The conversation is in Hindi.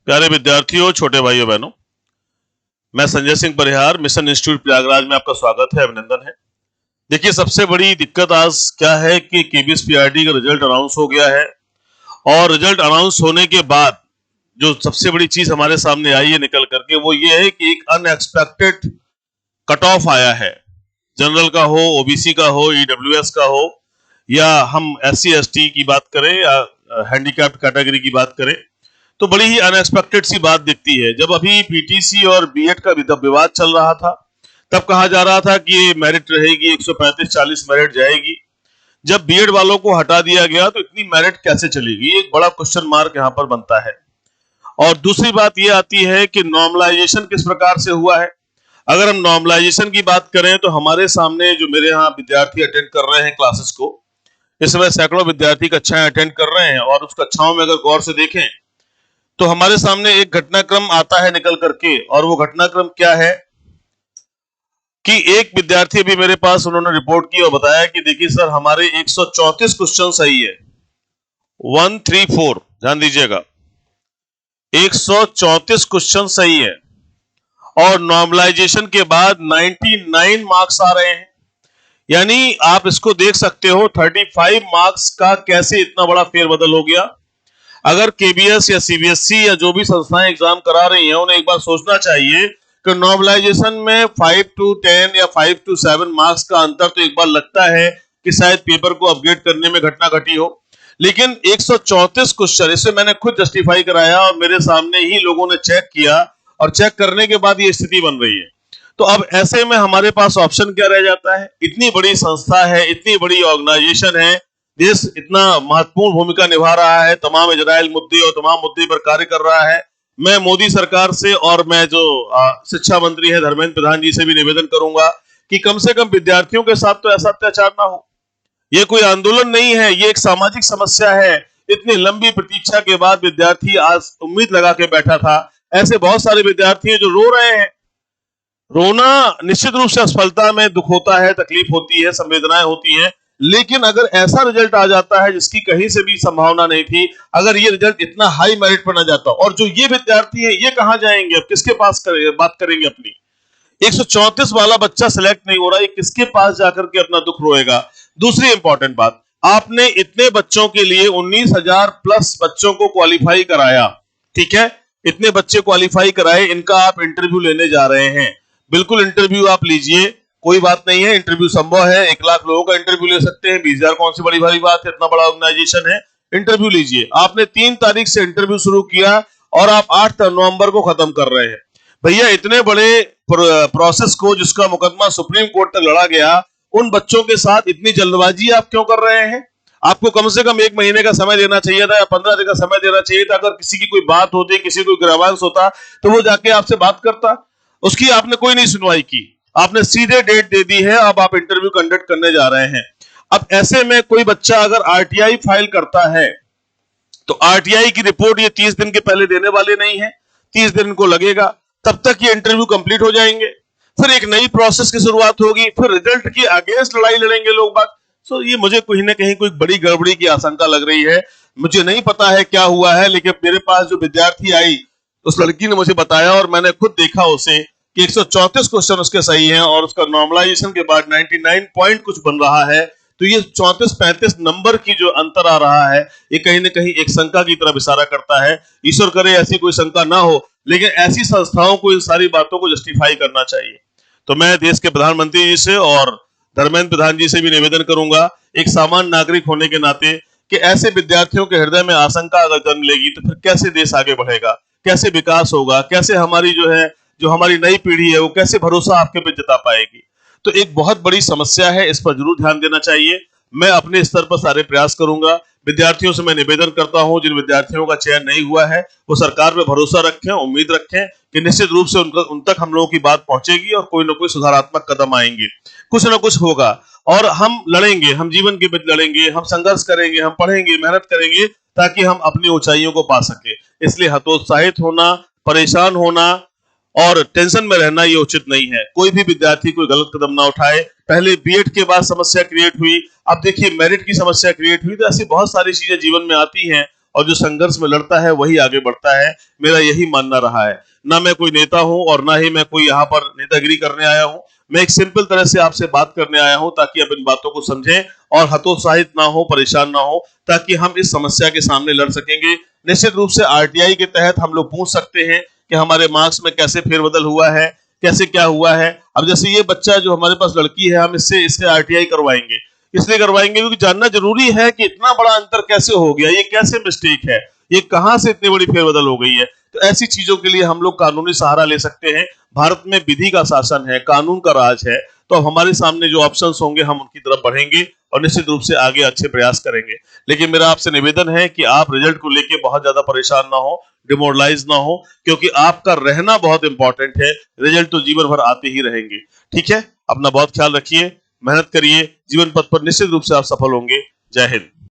प्यारे विद्यार्थियों, छोटे भाइयों बहनों, मैं संजय सिंह परिहार, मिशन इंस्टीट्यूट प्रयागराज में आपका स्वागत है, अभिनंदन है। देखिए, सबसे बड़ी दिक्कत आज क्या है कि केबीएस पीआरटी का रिजल्ट अनाउंस हो गया है और रिजल्ट अनाउंस होने के बाद जो सबसे बड़ी चीज हमारे सामने आई है निकल करके, वो ये है कि एक अनएक्सपेक्टेड कट ऑफ आया है। जनरल का हो, ओबीसी का हो, ईडब्ल्यूएस का हो, या हम एससी एसटी की बात करें या हैंडीकैप्ड कैटेगरी की बात करें, तो बड़ी ही अनएक्सपेक्टेड सी बात दिखती है। जब अभी पीटीसी और बीएड का विवाद चल रहा था, तब कहा जा रहा था कि ये मेरिट रहेगी, 135-40 मेरिट जाएगी। जब बीएड वालों को हटा दिया गया तो इतनी मेरिट कैसे चलेगी, एक बड़ा क्वेश्चन मार्क यहाँ पर बनता है। और दूसरी बात ये आती है कि नॉर्मलाइजेशन किस प्रकार से हुआ है। अगर हम नॉर्मलाइजेशन की बात करें तो हमारे सामने जो मेरे यहाँ विद्यार्थी अटेंड कर रहे हैं क्लासेस को, इस समय सैकड़ों विद्यार्थी कक्षाएं अटेंड कर रहे हैं, और उस कक्षाओं में अगर गौर से देखें तो हमारे सामने एक घटनाक्रम आता है निकल करके। और वो घटनाक्रम क्या है कि एक विद्यार्थी अभी मेरे पास उन्होंने रिपोर्ट की और बताया कि देखिए सर, हमारे 134 क्वेश्चन सही है, 134, ध्यान दीजिएगा, 134 क्वेश्चन सही है और नॉर्मलाइजेशन के बाद 99 मार्क्स आ रहे हैं। यानी आप इसको देख सकते हो, 35 मार्क्स का कैसे इतना बड़ा फेरबदल हो गया। अगर केबीएस या सीबीएसई या जो भी संस्थाएं एग्जाम करा रही हैं, उन्हें एक बार सोचना चाहिए कि नॉर्मलाइजेशन में 5 to 10 या 5 to 7 मार्क्स का अंतर तो एक बार लगता है कि शायद पेपर को अपग्रेड करने में घटना घटी हो, लेकिन 134 क्वेश्चन, इसे मैंने खुद जस्टिफाई कराया और मेरे सामने ही लोगों ने चेक किया, और चेक करने के बाद ये स्थिति बन रही है। तो अब ऐसे में हमारे पास ऑप्शन क्या रह जाता है? इतनी बड़ी संस्था है, इतनी बड़ी ऑर्गेनाइजेशन है, देश इतना महत्वपूर्ण भूमिका निभा रहा है, तमाम इजराइल मुद्दे और तमाम मुद्दे पर कार्य कर रहा है। मैं मोदी सरकार से और मैं जो शिक्षा मंत्री है धर्मेंद्र प्रधान जी से भी निवेदन करूंगा कि कम से कम विद्यार्थियों के साथ तो ऐसा अत्याचार ना हो। ये कोई आंदोलन नहीं है, ये एक सामाजिक समस्या है। इतनी लंबी प्रतीक्षा के बाद विद्यार्थी आज उम्मीद लगा के बैठा था। ऐसे बहुत सारे विद्यार्थी हैं जो रो रहे हैं। रोना निश्चित रूप से असफलता में दुख होता है, तकलीफ होती है, संवेदनाएं होती हैं, लेकिन अगर ऐसा रिजल्ट आ जाता है जिसकी कहीं से भी संभावना नहीं थी, अगर ये रिजल्ट इतना हाई मेरिट पर ना जाता, और जो ये विद्यार्थी हैं ये कहां जाएंगे, अब किसके पास बात करेंगे अपनी? 134 वाला बच्चा सिलेक्ट नहीं हो रहा, ये किसके पास जाकर के अपना दुख रोएगा? दूसरी इंपॉर्टेंट बात, आपने इतने बच्चों के लिए 19,000 प्लस बच्चों को क्वालिफाई कराया, ठीक है, इतने बच्चे क्वालिफाई कराए, इनका आप इंटरव्यू लेने जा रहे हैं। बिल्कुल इंटरव्यू आप लीजिए, कोई बात नहीं है, इंटरव्यू संभव है, 1 लाख लोगों का इंटरव्यू ले सकते हैं, 20,000 कौन सी बड़ी भारी बात है, इतना बड़ा ऑर्गेनाइजेशन है, इंटरव्यू लीजिए। आपने 3 तारीख से इंटरव्यू शुरू किया और आप 8 नवंबर को खत्म कर रहे हैं। भैया, इतने बड़े प्रोसेस को, जिसका मुकदमा सुप्रीम कोर्ट तक लड़ा गया, उन बच्चों के साथ इतनी जल्दबाजी आप क्यों कर रहे हैं? आपको कम से कम 1 महीने का समय देना चाहिए था या 15 दिन का समय देना चाहिए था। अगर किसी की कोई बात होती, किसी को ग्रीवांस होता, तो वो जाके आपसे बात करता। उसकी आपने कोई नहीं सुनवाई की, आपने सीधे डेट दे दी है, अब आप इंटरव्यू कंडक्ट करने जा रहे हैं। अब ऐसे में कोई बच्चा अगर आरटीआई फाइल करता है तो आरटीआई की रिपोर्ट ये 30 दिन के पहले देने वाले नहीं है, 30 दिन को लगेगा, तब तक ये इंटरव्यू कंप्लीट हो जाएंगे, फिर एक नई प्रोसेस की शुरुआत होगी, फिर रिजल्ट की अगेंस्ट लड़ाई लड़ेंगे लोग बात। सो ये मुझे कहीं ना कहीं कोई बड़ी गड़बड़ी की आशंका लग रही है। मुझे नहीं पता है क्या हुआ है, लेकिन मेरे पास जो विद्यार्थी आई, उस लड़की ने मुझे बताया और मैंने खुद देखा उसे कि 134 क्वेश्चन उसके सही हैं और उसका नॉर्मलाइजेशन के बाद 99 पॉइंट कुछ बन रहा है। तो ये 34-35 नंबर की जो अंतर आ रहा है, ये कहीं ना कहीं एक शंका की तरफ इशारा करता है। ईश्वर करे ऐसी कोई शंका ना हो, लेकिन ऐसी संस्थाओं को इन सारी बातों को जस्टिफाई करना चाहिए। तो मैं देश के प्रधानमंत्री जी से और धर्मेंद्र प्रधान जी से भी निवेदन करूंगा, एक सामान्य नागरिक होने के नाते, कि ऐसे विद्यार्थियों के हृदय में आशंका अगर जन्म लेगी तो फिर कैसे देश आगे बढ़ेगा, कैसे विकास होगा, कैसे हमारी जो हमारी नई पीढ़ी है वो कैसे भरोसा आपके पे जता पाएगी। तो एक बहुत बड़ी समस्या है, इस पर जरूर ध्यान देना चाहिए। मैं अपने स्तर पर सारे प्रयास करूंगा। विद्यार्थियों से मैं निवेदन करता हूं, जिन विद्यार्थियों का चयन नहीं हुआ है वो सरकार पे भरोसा रखें, उम्मीद रखें कि निश्चित रूप से उन तक हम लोगों की बात पहुंचेगी और कोई ना कोई सुधारात्मक कदम आएंगे, कुछ ना कुछ होगा, और हम लड़ेंगे, हम जीवन के बीच लड़ेंगे, हम संघर्ष करेंगे, हम पढ़ेंगे, मेहनत करेंगे, ताकि हम अपनी ऊंचाइयों को पा सके। इसलिए हतोत्साहित होना, परेशान होना और टेंशन में रहना ये उचित नहीं है। कोई भी विद्यार्थी कोई गलत कदम ना उठाए। पहले बीएड के बाद समस्या क्रिएट हुई, अब देखिए मेरिट की समस्या क्रिएट हुई। तो ऐसी बहुत सारी चीजें जीवन में आती हैं और जो संघर्ष में लड़ता है वही आगे बढ़ता है। मेरा यही मानना रहा है। ना मैं कोई नेता हूं और ना ही मैं कोई यहाँ पर नेतागिरी करने आया हूं। मैं एक सिंपल तरह से आपसे बात करने आया हूं ताकि आप इन बातों को समझें और हतोत्साहित ना हो, परेशान ना हो, ताकि हम इस समस्या के सामने लड़ सकेंगे। निश्चित रूप से आरटीआई के तहत हम लोग पूछ सकते हैं कि हमारे मार्क्स में कैसे फेरबदल हुआ है, कैसे क्या हुआ है। अब जैसे ये बच्चा जो हमारे पास लड़की है, हम इससे आरटीआई करवाएंगे। इसलिए करवाएंगे क्योंकि जानना जरूरी है कि इतना बड़ा अंतर कैसे हो गया, ये कैसे मिस्टेक है, ये कहां से इतनी बड़ी फेरबदल हो गई है। तो ऐसी चीजों के लिए हम लोग कानूनी सहारा ले सकते हैं। भारत में विधि का शासन है, कानून का राज है। तो अब हमारे सामने जो ऑप्शंस होंगे हम उनकी तरफ बढ़ेंगे और निश्चित रूप से आगे अच्छे प्रयास करेंगे। लेकिन मेरा आपसे निवेदन है कि आप रिजल्ट को लेके बहुत ज्यादा परेशान ना हो, डिमोरलाइज ना हो, क्योंकि आपका रहना बहुत इंपॉर्टेंट है। रिजल्ट तो जीवन भर आते ही रहेंगे। ठीक है, अपना बहुत ख्याल रखिए, मेहनत करिए, जीवन पथ पर निश्चित रूप से आप सफल होंगे। जय हिंद।